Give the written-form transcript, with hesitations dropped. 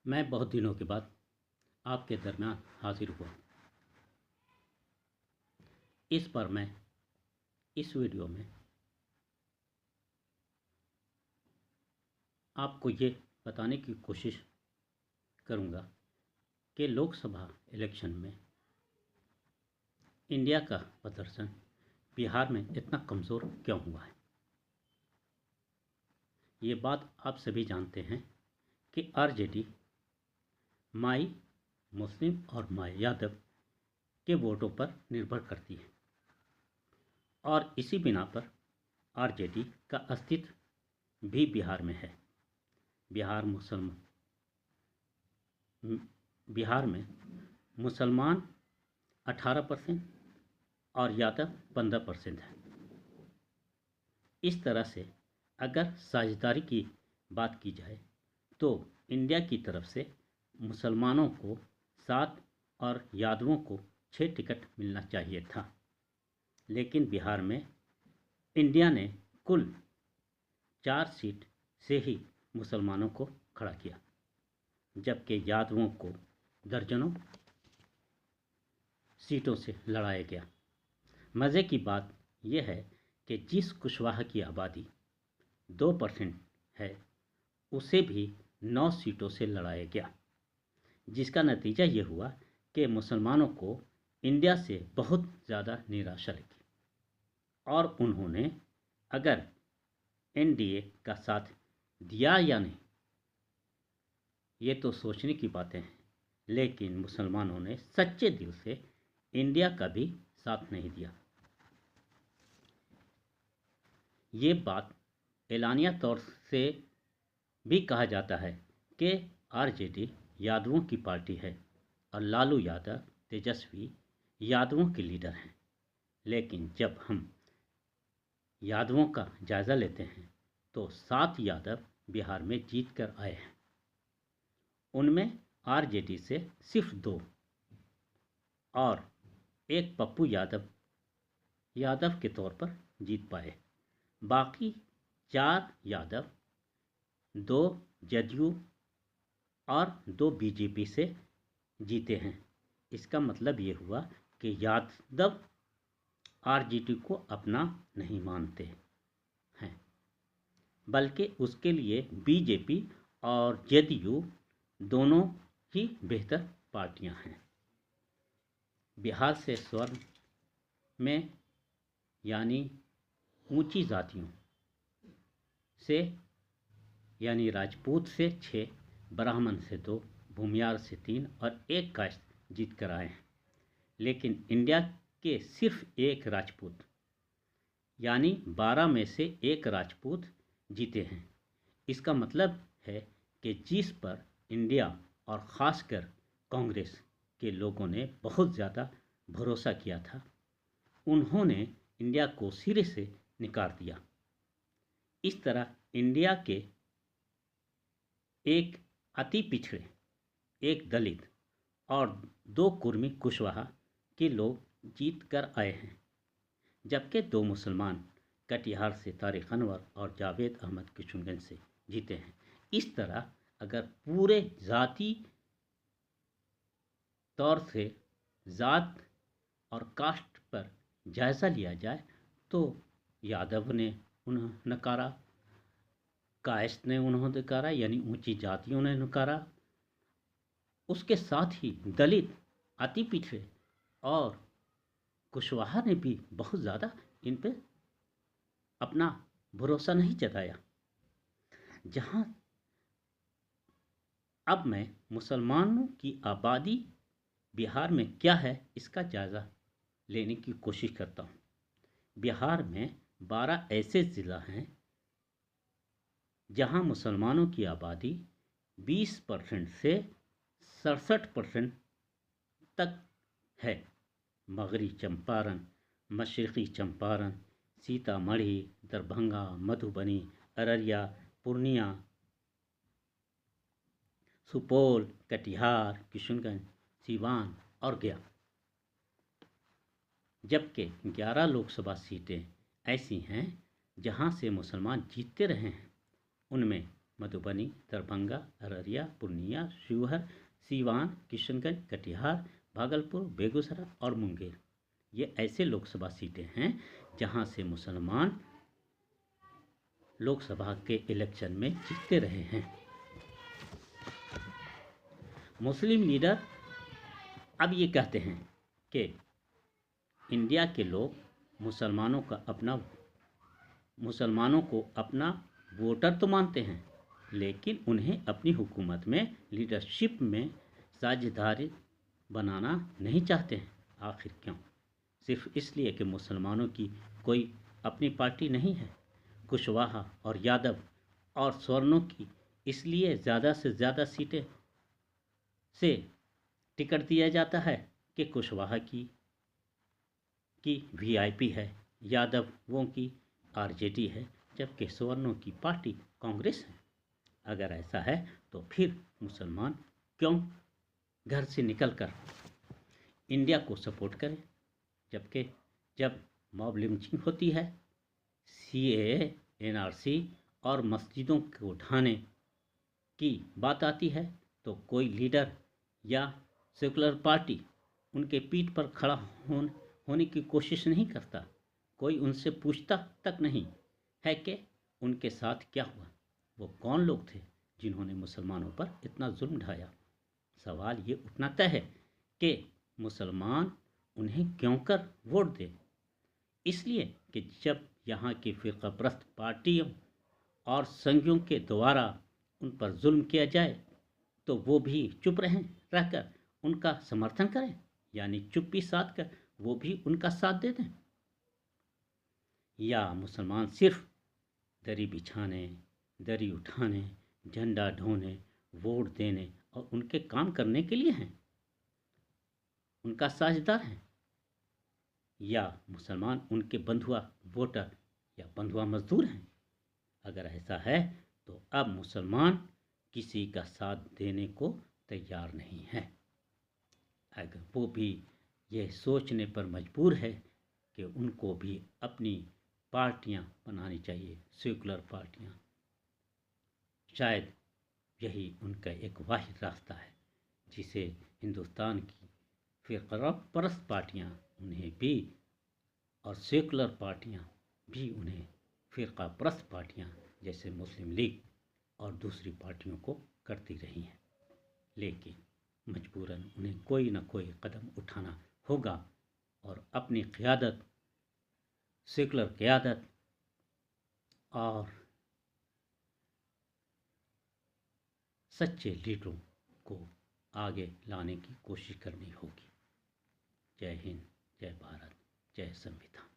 मैं बहुत दिनों के बाद आपके दरमियान हाजिर हुआ। इस पर मैं इस वीडियो में आपको ये बताने की कोशिश करूँगा कि लोकसभा इलेक्शन में इंडिया का प्रदर्शन बिहार में इतना कमज़ोर क्यों हुआ है। ये बात आप सभी जानते हैं कि आरजेडी माई मुस्लिम और माई यादव के वोटों पर निर्भर करती है और इसी बिना पर आरजेडी का अस्तित्व भी बिहार में है। बिहार में मुसलमान 18% और यादव 15% है। इस तरह से अगर साझेदारी की बात की जाए तो इंडिया की तरफ से मुसलमानों को 7 और यादवों को 6 टिकट मिलना चाहिए था, लेकिन बिहार में इंडिया ने कुल 4 सीट से ही मुसलमानों को खड़ा किया, जबकि यादवों को दर्जनों सीटों से लड़ाया गया। मज़े की बात यह है कि जिस कुशवाहा की आबादी 2% है उसे भी 9 सीटों से लड़ाया गया, जिसका नतीजा ये हुआ कि मुसलमानों को इंडिया से बहुत ज़्यादा निराशा लगी और उन्होंने अगर एनडीए का साथ दिया या नहीं ये तो सोचने की बातें हैं, लेकिन मुसलमानों ने सच्चे दिल से इंडिया का भी साथ नहीं दिया। ये बात एलानिया तौर से भी कहा जाता है कि आरजेडी यादवों की पार्टी है और लालू यादव तेजस्वी यादवों के लीडर हैं, लेकिन जब हम यादवों का जायज़ा लेते हैं तो 7 यादव बिहार में जीत कर आए हैं। उनमें आरजेडी से सिर्फ 2 और एक पप्पू यादव के तौर पर जीत पाए। बाकी 4 यादव, 2 जदयू और 2 बीजेपी से जीते हैं। इसका मतलब ये हुआ कि यादव आरजेडी को अपना नहीं मानते हैं, बल्कि उसके लिए बीजेपी और जदयू दोनों ही बेहतर पार्टियां हैं। बिहार से स्वर्ण में यानी ऊंची जातियों से यानी राजपूत से 6, ब्राह्मण से 2, भूमियार से 3 और 1 कास्ट जीत कर आए हैं, लेकिन इंडिया के सिर्फ 1 राजपूत यानी 12 में से 1 राजपूत जीते हैं। इसका मतलब है कि जिस पर इंडिया और ख़ासकर कांग्रेस के लोगों ने बहुत ज़्यादा भरोसा किया था, उन्होंने इंडिया को सिरे से निकाल दिया। इस तरह इंडिया के एक अति पिछड़े, एक दलित और 2 कुर्मी कुशवाहा के लोग जीत कर आए हैं, जबकि 2 मुसलमान कटिहार से तारिक अनवर और जावेद अहमद किशनगंज से जीते हैं। इस तरह अगर पूरे जाति तौर से जात और कास्ट पर जायज़ा लिया जाए तो यादव ने उन्हें नकारा, कास्ट ने उन्हें नकारा यानी ऊंची जातियों ने नकारा, उसके साथ ही दलित, अति पिछड़े और कुशवाहा ने भी बहुत ज़्यादा इन पे अपना भरोसा नहीं जताया। जहाँ अब मैं मुसलमानों की आबादी बिहार में क्या है इसका जायज़ा लेने की कोशिश करता हूँ। बिहार में 12 ऐसे ज़िला हैं जहाँ मुसलमानों की आबादी 20% से 67% तक है। मगरी चंपारण, मशरक़ी चंपारण, सीतामढ़ी, दरभंगा, मधुबनी, अररिया, पूर्णिया, सुपौल, कटिहार, किशनगंज, सीवान और गया। जबकि 11 लोकसभा सीटें ऐसी हैं जहां से मुसलमान जीतते रहे हैं। उनमें मधुबनी, दरभंगा, अररिया, पूर्णिया, शिवहर, सीवान, किशनगंज, कटिहार, भागलपुर, बेगूसराय और मुंगेर ये ऐसे लोकसभा सीटें हैं जहां से मुसलमान लोकसभा के इलेक्शन में जीतते रहे हैं। मुस्लिम लीडर अब ये कहते हैं कि इंडिया के लोग मुसलमानों को अपना वोटर तो मानते हैं, लेकिन उन्हें अपनी हुकूमत में लीडरशिप में साझेदारी बनाना नहीं चाहते हैं। आखिर क्यों? सिर्फ इसलिए कि मुसलमानों की कोई अपनी पार्टी नहीं है। कुशवाहा और यादव और सवर्णों की इसलिए ज़्यादा से ज़्यादा सीटें से टिकट दिया जाता है कि कुशवाहा की वीआईपी है, यादवों की आरजेडी है, जबकि सवर्णों की पार्टी कांग्रेस है। अगर ऐसा है तो फिर मुसलमान क्यों घर से निकलकर इंडिया को सपोर्ट करें, जबकि जब मॉब लिंचिंग होती है, सीएए, एनआरसी और मस्जिदों को ढाने की बात आती है तो कोई लीडर या सेकुलर पार्टी उनके पीठ पर खड़ा होने की कोशिश नहीं करता। कोई उनसे पूछता तक नहीं है कि उनके साथ क्या हुआ, वो कौन लोग थे जिन्होंने मुसलमानों पर इतना जुल्म ढाया। सवाल ये उठना तय है कि मुसलमान उन्हें क्यों कर वोट दे। इसलिए कि जब यहाँ की फ़िरक़ाप्रस्त पार्टियों और संघियों के द्वारा उन पर जुल्म किया जाए तो वो भी चुप रहकर उनका समर्थन करें, यानी चुप्पी साध कर वो भी उनका साथ दे दें। या मुसलमान सिर्फ दरी बिछाने, दरी उठाने, झंडा ढोने, वोट देने और उनके काम करने के लिए हैं, उनका साझेदार हैं, या मुसलमान उनके बंधुआ वोटर या बंधुआ मजदूर हैं। अगर ऐसा है तो अब मुसलमान किसी का साथ देने को तैयार नहीं है। अगर वो भी यह सोचने पर मजबूर है कि उनको भी अपनी पार्टियां बनानी चाहिए, सेकुलर पार्टियां, शायद यही उनका एक वाहिद रास्ता है जिसे हिंदुस्तान की फ़िरक़ाप्रस्त पार्टियां उन्हें भी और सेकुलर पार्टियां भी उन्हें फ़िरक़ाप्रस्त पार्टियां जैसे मुस्लिम लीग और दूसरी पार्टियों को करती रही हैं। लेकिन मजबूरन उन्हें कोई ना कोई कदम उठाना होगा और अपनी क़यादत, सेकुलर क़यादत और सच्चे लीडरों को आगे लाने की कोशिश करनी होगी। जय हिंद, जय भारत, जय संविधान।